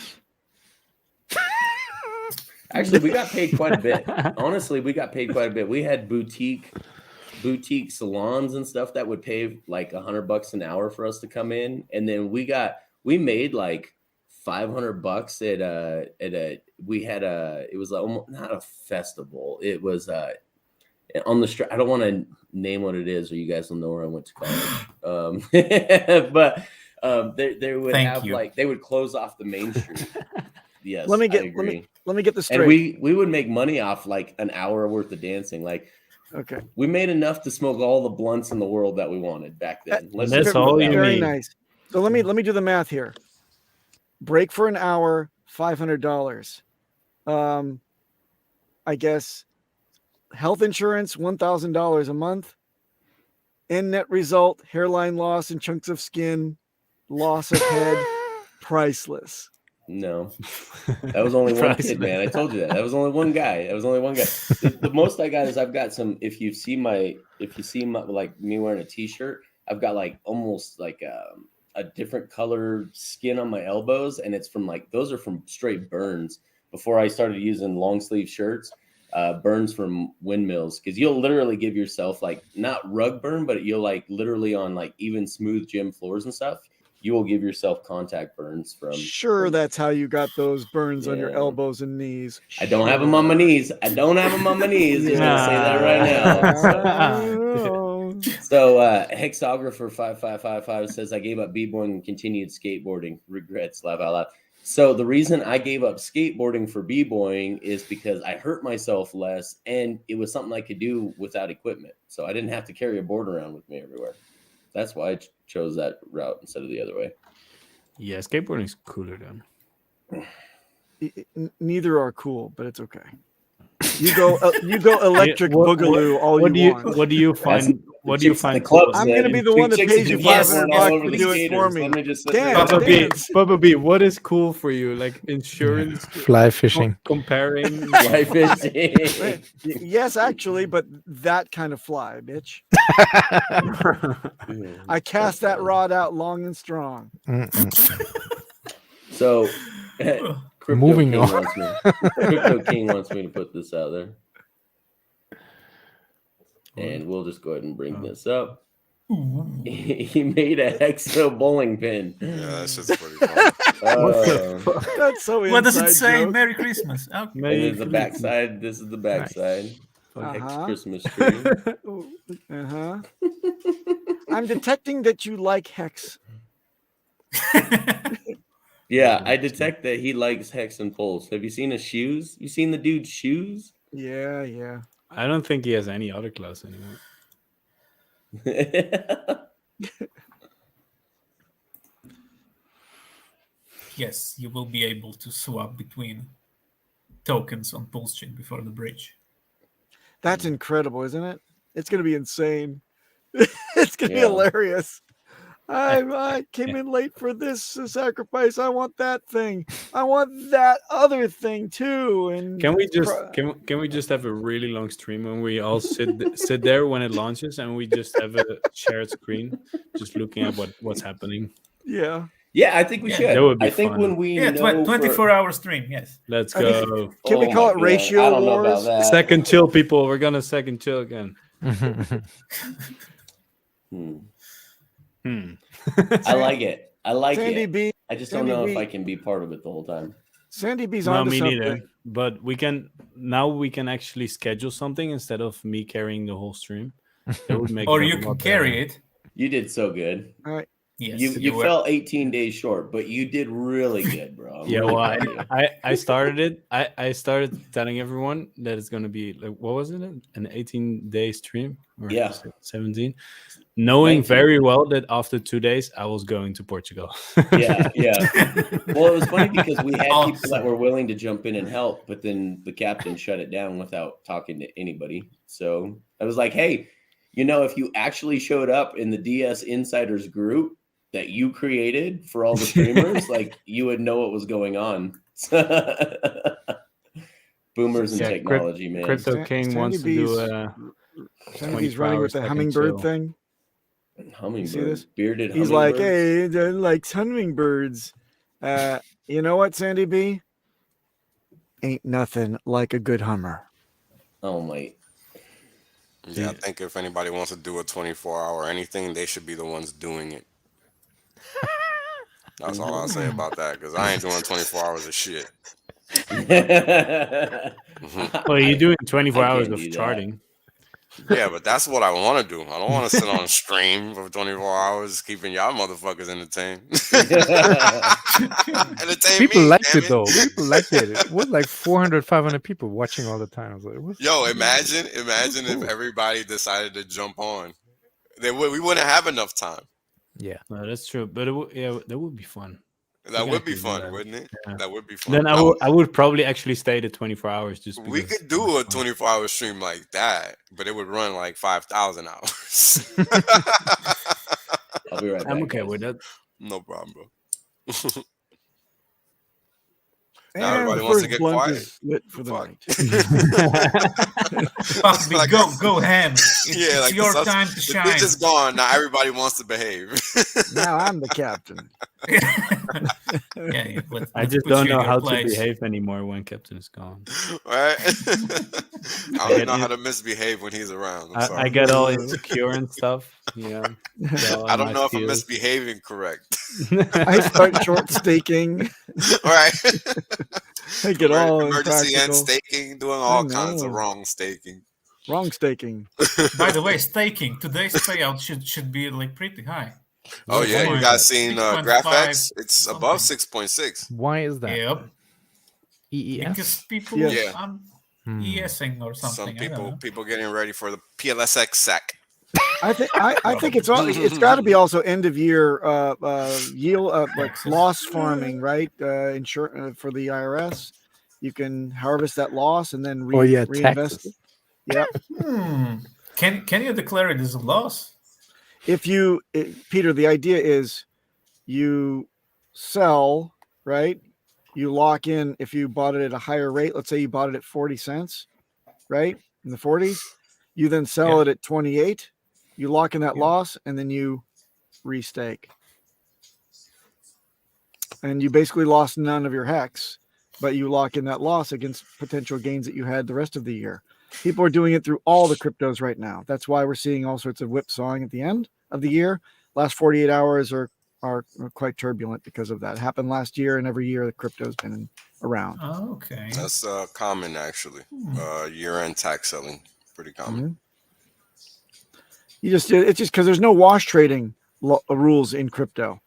A: Actually, we got paid quite a bit. Honestly, we got paid quite a bit. We had boutique salons and stuff that would pay like $100 an hour for us to come in, and then we made like $500 it was almost not a festival. It was on the street. I don't want to name what it is, or you guys will know where I went to college. But they would they would close off the main street. Yes, let me
C: get this straight.
A: And we would make money off like an hour worth of dancing. Like,
C: okay,
A: we made enough to smoke all the blunts in the world that we wanted back then.
G: That's all you
C: very
G: need.
C: Nice. So let me do the math here. Break for an hour, $500. I guess health insurance, $1,000 a month. End net result, hairline loss and chunks of skin, loss of head, priceless.
A: No, that was only one kid, man. I told you that was only one guy. The most I got is I've got some. If you see my like me wearing a t-shirt, I've got like almost like a different color skin on my elbows, and it's from like, those are from straight burns before I started using long sleeve shirts. Burns from windmills, because you'll literally give yourself like, not rug burn, but you'll like literally on like even smooth gym floors and stuff, you will give yourself contact burns from.
C: That's how you got those burns on your elbows and knees.
A: I don't have them on my knees. Just gonna say that right now. So Hexographer 5555 says, I gave up b-boying and continued skateboarding. Regrets, laugh out loud. So the reason I gave up skateboarding for b-boying is because I hurt myself less, and it was something I could do without equipment. So I didn't have to carry a board around with me everywhere. That's why I chose that route instead of the other way.
G: Yeah, skateboarding is cooler then.
C: Neither are cool, but it's okay. You go electric boogaloo all you want.
G: What do you find? What do you find?
C: I'm going to be the one that pays you $500 to do it for me.
G: Papa B, what is cool for you? Like insurance,
E: fly fishing,
G: comparing,
A: fly fishing.
C: Yes, actually, but that kind of fly, bitch. I cast that rod out long and strong.
A: So,
E: moving on.
A: Crypto King wants me to put this out there. And we'll just go ahead and bring this up. He made a hexo bowling pin.
F: Yeah, that's just pretty funny.
C: That's so.
B: What does it say?
C: Joke.
B: Merry Christmas. Okay.
A: And there's the backside. This is the backside. Hex Christmas tree.
C: I'm detecting that you like hex.
A: Yeah, I detect that he likes hex and pulse. Have you seen his shoes? You seen the dude's shoes?
C: Yeah.
G: I don't think he has any other class anymore.
B: Yes, you will be able to swap between tokens on Pulsechain before the bridge.
C: That's incredible, isn't it? It's going to be insane. It's going to be hilarious. I came in late for this sacrifice. I want that thing. I want that other thing too. And
G: can we just have a really long stream when we all sit there when it launches and we just have a shared screen, just looking at what's happening?
C: Yeah.
A: Yeah, I think we should.
G: That would be
A: I think
G: fun.
A: when we
B: 24-hour stream. Yes.
G: Let's go.
C: Can we call it ratio
A: I don't know
C: wars?
A: about that.
G: Second chill, people. We're gonna second chill again.
A: I like it. I like
C: Sandy
A: it.
C: B.
A: I just don't
C: Sandy
A: know
C: B.
A: if I can be part of it the whole time.
C: Sandy B's
G: No,
C: on
G: me
C: something.
G: neither. But we can actually schedule something instead of me carrying the whole stream. That would make
B: Or
G: it
B: you
G: a
B: can
G: lot
B: carry
G: better.
B: it.
A: You did so good.
C: All right.
B: Yes.
A: You fell 18 days short, but you did really good, bro. I'm
G: Yeah,
A: really
G: well,
A: proud of you.
G: I started it. I started telling everyone that it's going to be like, what was it? An 18-day stream? Or
A: Yeah.
G: 17. Knowing
A: 19.
G: very well that after 2 days, I was going to Portugal.
A: Yeah. Well, it was funny because we had
B: Awesome.
A: people that were willing to jump in and help, but then the captain shut it down without talking to anybody. So I was like, hey, if you actually showed up in the DS Insiders group that you created for all the streamers, like you would know what was going on. Boomers and technology, man.
G: Crypto King wants to do a
C: Sandy's running with the hummingbird thing.
A: Hummingbird.
C: See this?
A: Bearded
C: He's like,
A: hummingbirds.
C: hey, they're like hummingbirds. You know what, Sandy B? Ain't nothing like a good Hummer.
A: Oh my.
F: Yeah, I think if anybody wants to do a 24-hour anything, they should be the ones doing it. That's all I'll say about that, because I ain't doing 24 hours of shit.
G: Well, you're doing 24
A: I
G: hours
A: can't
G: of
A: do that.
G: charting.
F: Yeah, but that's what I want to do. I don't want to sit on a stream for 24 hours keeping y'all motherfuckers entertained. Entertain
E: People
F: me,
E: liked
F: damn
E: it though. People liked it. It was like 400, 500 people watching all the time. I was like, what's
F: Yo, imagine if everybody decided to jump on. We wouldn't have enough time.
E: Yeah,
G: No, that's true. But that would be fun.
F: That
G: We
F: would be
G: gotta do
F: fun,
G: that.
F: wouldn't it?
G: Yeah.
F: That would be fun.
G: Then I would probably actually stay the 24 hours just
F: We
G: because
F: could do a
G: it's fun.
F: 24-hour stream like that, but it would run like 5,000 hours.
A: I'll be right back.
G: I'm okay
A: guys.
G: with that.
F: No problem, bro.
C: And
F: Now everybody
C: the
F: wants to
C: first
F: get
C: blunt
F: quiet.
C: is lit for the
F: Fuck.
C: night.
B: Puffy,
F: Like-
B: go ham. It's
F: like
B: your
F: the
B: time to
F: The
B: shine.
F: bitch is gone. Now everybody wants to behave.
C: Now I'm the captain.
B: Yeah,
G: I just don't know how to behave anymore when Captain is gone.
F: Right? I don't know how to misbehave when he's around. I'm
G: I
F: sorry.
G: get all insecure and stuff. Yeah.
F: I don't know if I'm misbehaving correct.
C: I start short staking.
F: Right?
C: I get all
F: emergency and
C: impractical.
F: staking, doing all kinds of
C: know.
F: wrong staking.
C: Wrong staking.
B: By the way, staking today's payout should be like pretty high.
F: Oh yeah, you guys seen
B: 6.5
F: GraphX? It's
B: something.
F: above 6.6.
E: why is that?
B: Yep.
E: EES?
B: Because people
F: Yeah.
B: ESing or something.
F: Some
B: I don't know.
F: people getting ready for the PLSX sack.
C: I think it's got to be also end of year yield like
B: Taxes.
C: loss farming, right? Insurance for the IRS. You can harvest that loss and then reinvest
E: taxes.
C: it. Yeah.
B: Can you declare it as a loss?
C: Peter, the idea is you sell, right? You lock in if you bought it at a higher rate. Let's say you bought it at 40 cents, right? In the 40s. You then sell it at 28. You lock in that loss and then you restake. And you basically lost none of your hex, but you lock in that loss against potential gains that you had the rest of the year. People are doing it through all the cryptos right now. That's why we're seeing all sorts of whipsawing at the end of the year. Last 48 hours are quite turbulent because of that. It happened last year, and every year the crypto's been around.
B: Oh, okay.
F: That's common actually. Year-end tax selling, pretty common.
C: It's just because there's no wash trading rules in crypto.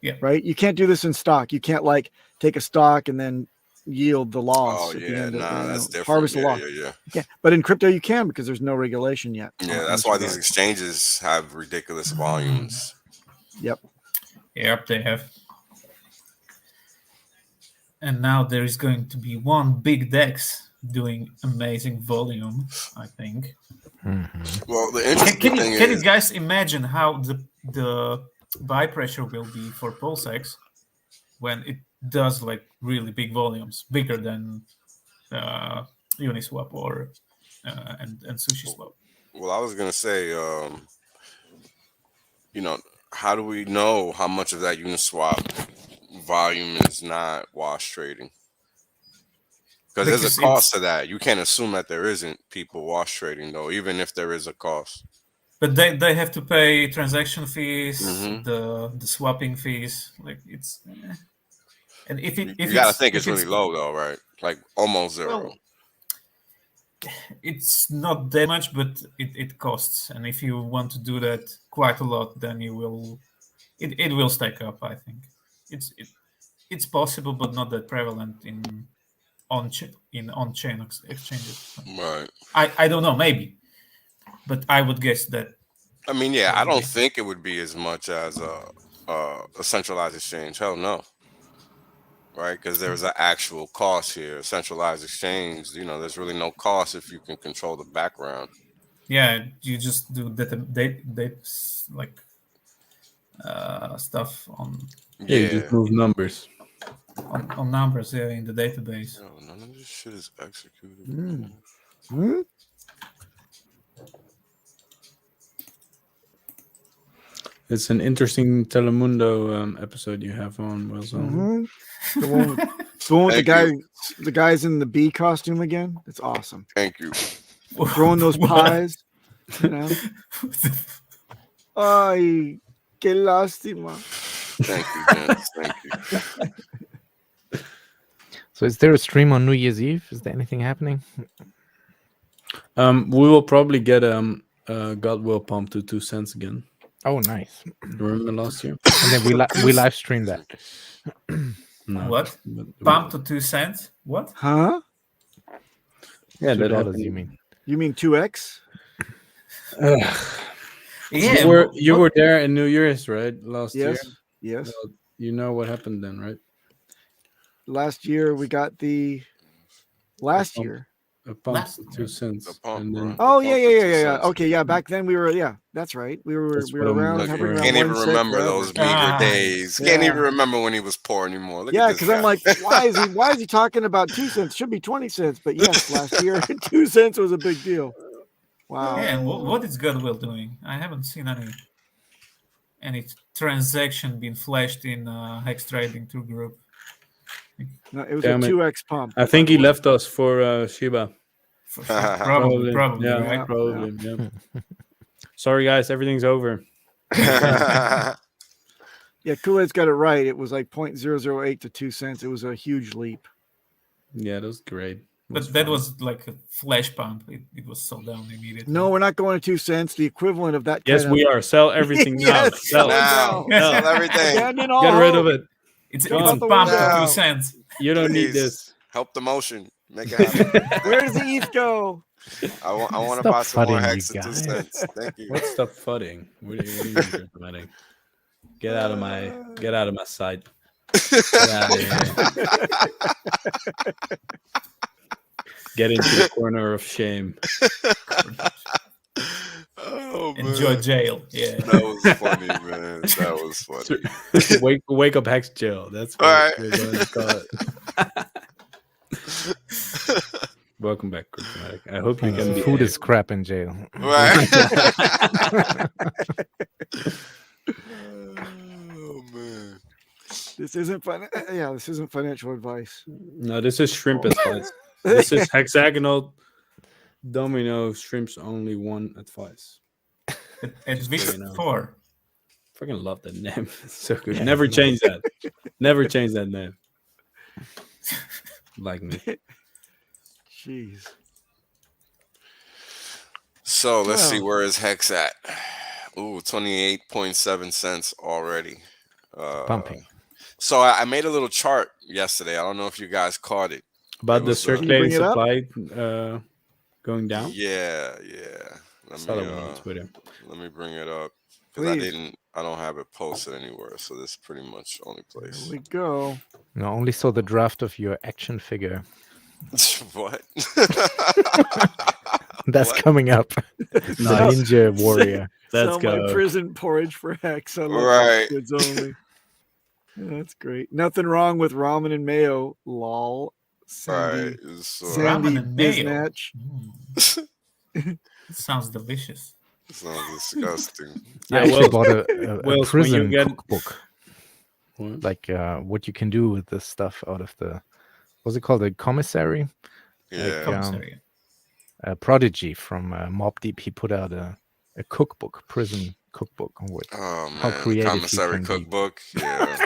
B: Yeah.
C: Right. You can't do this in stock. You can't like take a stock and then yield the loss.
F: Oh
C: at the
F: yeah,
C: end of,
F: that's different.
C: harvest the loss.
F: Yeah.
C: But in crypto you can because there's no regulation yet.
F: Yeah, that's why these exchanges have ridiculous volumes.
C: Yep.
B: Yep, they have. And now there is going to be one big DEX doing amazing volume, I think.
F: Well, the interesting thing
B: Can
F: is,
B: you guys imagine how the buy pressure will be for PulseX when it does like really big volumes, bigger than Uniswap or and SushiSwap?
F: well, I was gonna say, how do we know how much of that Uniswap volume is not wash trading? Because there's a cost to that. You can't assume that there isn't people wash trading though, even if there is a cost.
B: But they have to pay transaction fees, the swapping fees. Like it's, and if
F: you gotta think it's really low though, right? Like almost zero.
B: Well, it's not that much, but it costs, and if you want to do that quite a lot, then you will. It will stack up. I think it's possible, but not that prevalent in on-chain exchanges.
F: Right.
B: I don't know, maybe, but I would guess that.
F: I mean, yeah, I don't think it would be as much as a centralized exchange. Hell no. Right, because there's an actual cost here. Centralized exchange, there's really no cost if you can control the background.
B: Yeah, you just do data like stuff on.
G: Yeah, you just move numbers.
B: On numbers, yeah, in the database.
F: Yo, none of this shit is executed.
G: It's an interesting Telemundo episode you have on Wilson.
C: The one with the guys in the bee costume again. It's awesome.
F: Thank you.
C: Throwing those pies. Ay, qué lástima.
F: Thank you, Vince. Thank you.
E: So is there a stream on New Year's Eve? Is there anything happening?
G: We will probably get God Will Pump to 2 cents again.
E: Oh, nice.
G: Remember last year?
E: And then we live stream that.
G: No,
B: what? Pump to 2 cents? What?
C: Huh?
G: Yeah, that
E: $2, you mean?
C: You mean 2x?
B: Yeah,
G: you were there in New Year's, right? Last year.
C: Yes.
G: Well, you know what happened then, right?
C: Last year we got the
G: a pump to 2 cents.
F: And then
C: Oh yeah. Okay, yeah. Back then we were that's right. We were around.
F: Look, can't even remember those meager days. Can't even remember when he was poor anymore. Look
C: yeah, because I'm like, why is he talking about 2 cents? Should be 20 cents. But yes, last year 2 cents was a big deal. Wow.
B: Yeah, and what is Godwill doing? I haven't seen any transaction being flashed in Hex Trading 2 group.
C: No, it was a 2x pump.
G: I think he left us for Shiba.
B: For sure. Probably,
G: yeah,
B: right?
G: Probably. Yeah. Sorry, guys, everything's over.
C: Yeah, Kool-Aid's got it right. It was like 0.008 to 2 cents. It was a huge leap.
G: Yeah, that was great.
B: But that was like a flash pump. It was sold down immediately.
C: No, we're not going to 2 cents. The equivalent of that.
G: Yes, we are. Sell everything now.
C: Yes,
G: Sell
F: everything.
G: Get rid of it.
B: It's a pump to 2 cents.
G: You don't need this.
F: Help the motion. Make it happen.
C: Where does the ETH go?
F: I want to buy some more Hex at 2 cents. Thank you.
G: What's the fudding? What do you mean fudding? Get out of my sight. Get out of here. Get into the corner of shame.
F: Oh, man.
B: Enjoy jail. Yeah.
F: That was funny, man. That was funny.
G: Wake up Hex jail. That's what we're going to call it. Welcome back, Cryptomatic. I hope you can be.
E: Food is crap in jail.
F: Right. Oh man.
C: This isn't fun. Yeah, this isn't financial advice.
G: No, this is shrimp advice. This is hexagonal domino shrimps only one advice.
B: At least 4.
G: Fucking love that name. It's so good. Yeah, never change that. Never change that name. Like me.
C: Jeez.
F: So let's see, where is Hex at? Ooh, 28.7 cents already.
E: Pumping.
F: So I made a little chart yesterday. I don't know if you guys caught it.
G: About the circulating supply going down?
F: Yeah.
G: Let me
F: bring it up because I don't have it posted anywhere, so this is pretty much the only
C: Here
F: place.
C: we go.
E: No, I only saw the draft of your action figure.
F: What?
E: That's
F: What?
E: coming up.
G: Nice.
E: Ninja Warrior.
G: Let's
C: Sell
G: go.
C: my prison porridge for Hex. I love
F: Right.
C: that. Kids only. Yeah, that's great. Nothing wrong with ramen and mayo. Lol. Sandy.
F: Right. So,
C: Sandy
B: Ramen and mayo.
C: Biznatch.
B: It sounds delicious.
F: sounds disgusting.
G: Yeah,
E: I actually
G: well,
E: bought a
G: when you
E: prison
G: get-
E: cookbook.
G: What?
E: Like what you can do with this stuff out of the, what's it called? A commissary?
F: Yeah.
B: Commissary.
E: Prodigy from Mob Deep. He put out a cookbook, prison cookbook. With
F: Oh
E: how
F: man,
E: creative
F: the
E: you
F: commissary
E: can be.
F: cookbook. Yeah.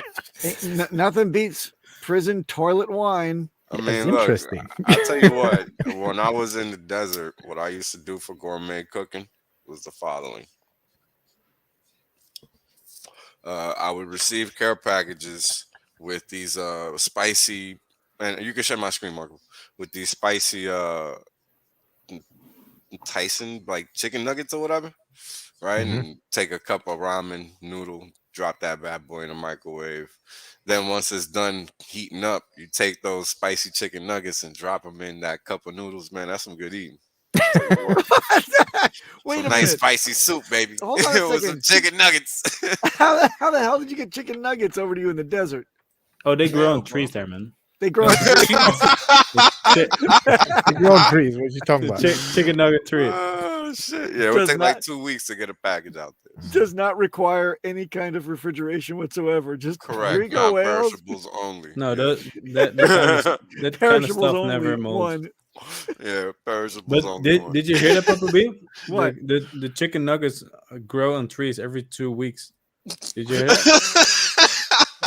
C: Nothing beats prison toilet wine.
F: I
E: That's
F: mean, look,
E: interesting.
F: I'll tell you what. When I was in the desert, what I used to do for gourmet cooking was the following. I would receive care packages with these spicy, and you can share my screen, Marco, with these spicy Tyson like chicken nuggets or whatever, right?
E: Mhm.
F: And take a cup of ramen noodle, drop that bad boy in the microwave. Then once it's done heating up, you take those spicy chicken nuggets and drop them in that cup of noodles. Man, that's some good eating.
C: Wait
F: Some
C: a
F: nice
C: minute.
F: spicy soup, baby.
C: Hold on a
F: It was some
C: second.
F: chicken nuggets.
C: How the hell did you get chicken nuggets over to you in the desert?
G: Oh, they grow
F: Yeah,
G: on trees
F: bro.
G: there, man.
C: They grow.
G: Chi-
E: They grow on trees. What you talking about?
G: chicken nugget tree.
F: Oh shit! Yeah, it would
C: Does
F: take like
C: not-
F: 2 weeks to get a package out there.
C: Does not require any kind of refrigeration whatsoever. Just here you
F: Correct.
C: go,
F: Not
C: whales.
F: perishables only.
G: No,
F: yeah.
G: that kind of
C: Perishables
G: stuff
C: only.
G: never molds.
C: One.
F: Yeah, perishables
G: But
F: only.
G: did you hear that, Papa B?
C: What?
G: The chicken nuggets grow on trees every 2 weeks. Did you hear that?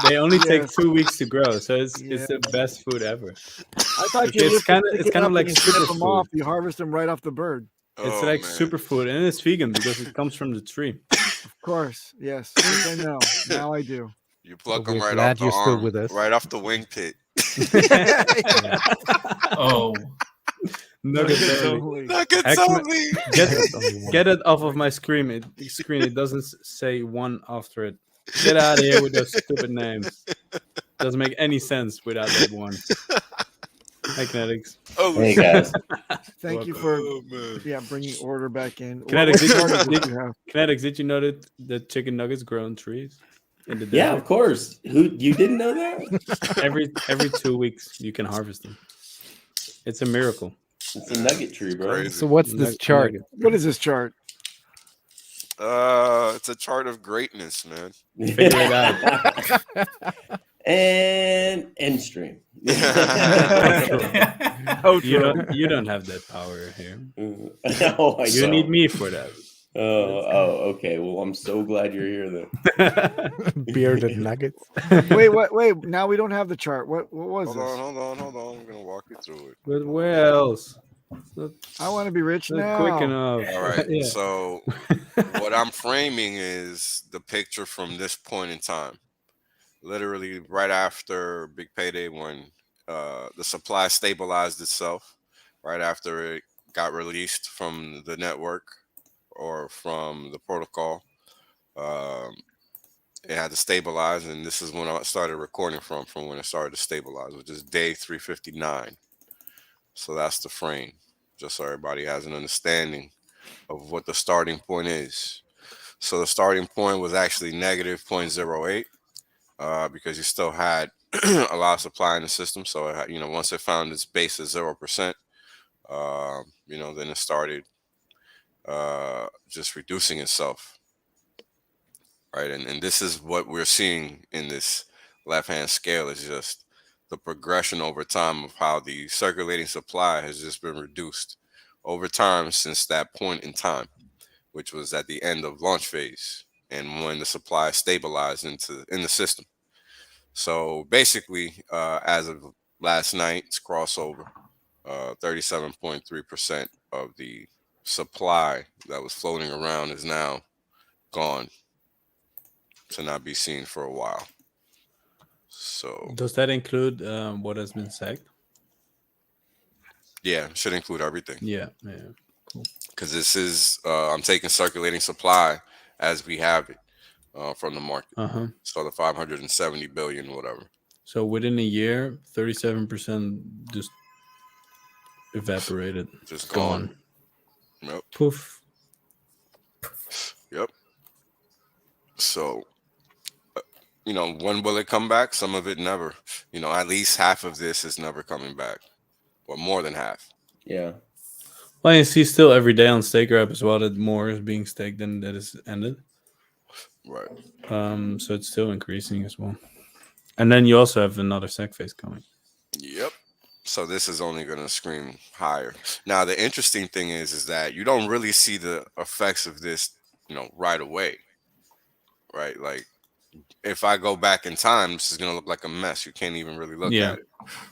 G: They only take
C: Yes.
G: 2 weeks to grow, so it's
C: Yeah.
G: the best food ever.
C: I thought you
G: It's
C: just
G: kinda-
C: pick
G: it's
C: it
G: kinda
C: up
G: like
C: and you snip them
G: superfood.
C: off. You harvest them right off the bird.
G: It's
F: Oh,
G: like
F: man.
G: superfood, and it's vegan because it comes from the tree.
C: Of course, yes. Yes, I know. Now I do.
F: You pluck
E: We're
F: them right
E: glad
F: off the
E: you're still
F: arm,
E: with us.
F: right off the wing pit.
B: Oh,
G: Nuggets
C: Nuggets
G: only.
C: only.
F: Nuggets
G: X-Men-
F: only.
G: Get it off of my screen. It doesn't say one after it. Get out of here with those stupid names. Doesn't make any sense without that one. Hi, KNTX.
F: Oh,
A: Hey
F: shit.
A: guys,
C: Thank you for
F: Oh, man.
C: bringing order back in.
G: Kinetic,
C: What
G: did you-
C: charges
G: did-
C: do you have?
G: KNTX, did you know that the chicken nuggets grow on trees? In the
A: yeah,
G: desert?
A: of course. Who you didn't know that?
G: Every 2 weeks you can harvest them. It's a miracle.
A: It's a nugget tree, bro.
F: Crazy.
E: So what's this
G: Nug-
E: chart?
G: nugget.
C: What is this chart?
F: It's a chart of greatness, man.
G: Figure it out.
A: And end stream.
G: You don't have that power here.
A: Oh, I
G: You
A: don't.
G: need me for that.
A: Okay. Well, I'm so glad you're here then.
E: Bearded nuggets.
C: Wait. Now we don't have the chart. What was
F: Hold
C: this?
F: on. I'm gonna walk you through it.
G: But where else? Not,
C: I want to be rich
G: not
C: now.
G: quick enough.
F: All right.
G: Yeah.
F: So what I'm framing is the picture from this point in time. Literally right after Big Payday, when the supply stabilized itself, right after it got released from the network or from the protocol, it had to stabilize, and this is when I started recording from when it started to stabilize, which is day 359. So that's the frame, just so everybody has an understanding of what the starting point is. So the starting point was actually negative 0.08 because you still had a lot of supply in the system. So, once it found its base at 0%, then it started just reducing itself. Right. And this is what we're seeing in this left-hand scale is just the progression over time of how the circulating supply has just been reduced over time since that point in time, which was at the end of launch phase and when the supply stabilized in the system. So basically, as of last night's crossover, 37.3% of the supply that was floating around is now gone to not be seen for a while. So
G: Does that include what has been sacked?
F: yeah, should include everything.
G: Yeah.
F: Because this is I'm taking circulating supply as we have it. from the market.
G: Uh-huh.
F: So the 570 billion, whatever.
G: So within a year, 37% just evaporated.
F: Just gone. Yep.
G: Poof.
F: Yep. So, you know, when will it come back? Some of it never. You know, at least half of this is never coming back, or more than half.
A: Yeah.
G: Well, you see still every day on Staker app as well that more is being staked than that is ended.
F: Right.
G: So it's still increasing as well. And then you also have another SEC phase coming.
F: Yep. So this is only going to scream higher. Now, the interesting thing is that you don't really see the effects of this, you know, right away. Right? Like, if I go back in time, this is going to look like a mess. You can't even really look at it.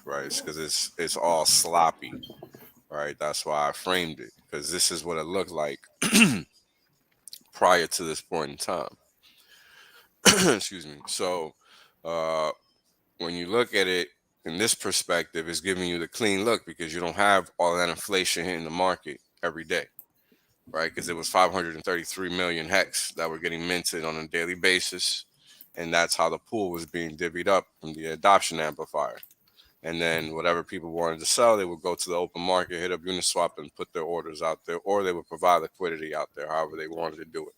F: Right? Because it's all sloppy. Right? That's why I framed it. Because this is what it looked like prior to this point in time. Excuse me. So, when you look at it in this perspective, it's giving you the clean look because you don't have all that inflation hitting the market every day, right? Because it was 533 million hex that were getting minted on a daily basis, and that's how the pool was being divvied up from the adoption amplifier. And then whatever people wanted to sell, they would go to the open market, hit up Uniswap, and put their orders out there, or they would provide liquidity out there, however they wanted to do it.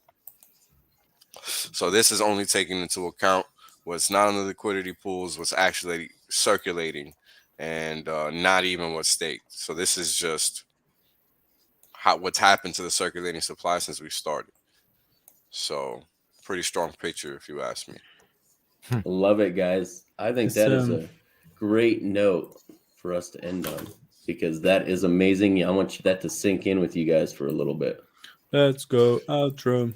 F: So this is only taking into account what's not in the liquidity pools, what's actually circulating, and not even what's staked. So this is just what's happened to the circulating supply since we started. So pretty strong picture, if you ask me.
A: Love it, guys. I think that is a great note for us to end on because that is amazing. I want that to sink in with you guys for a little bit.
G: Let's go outro.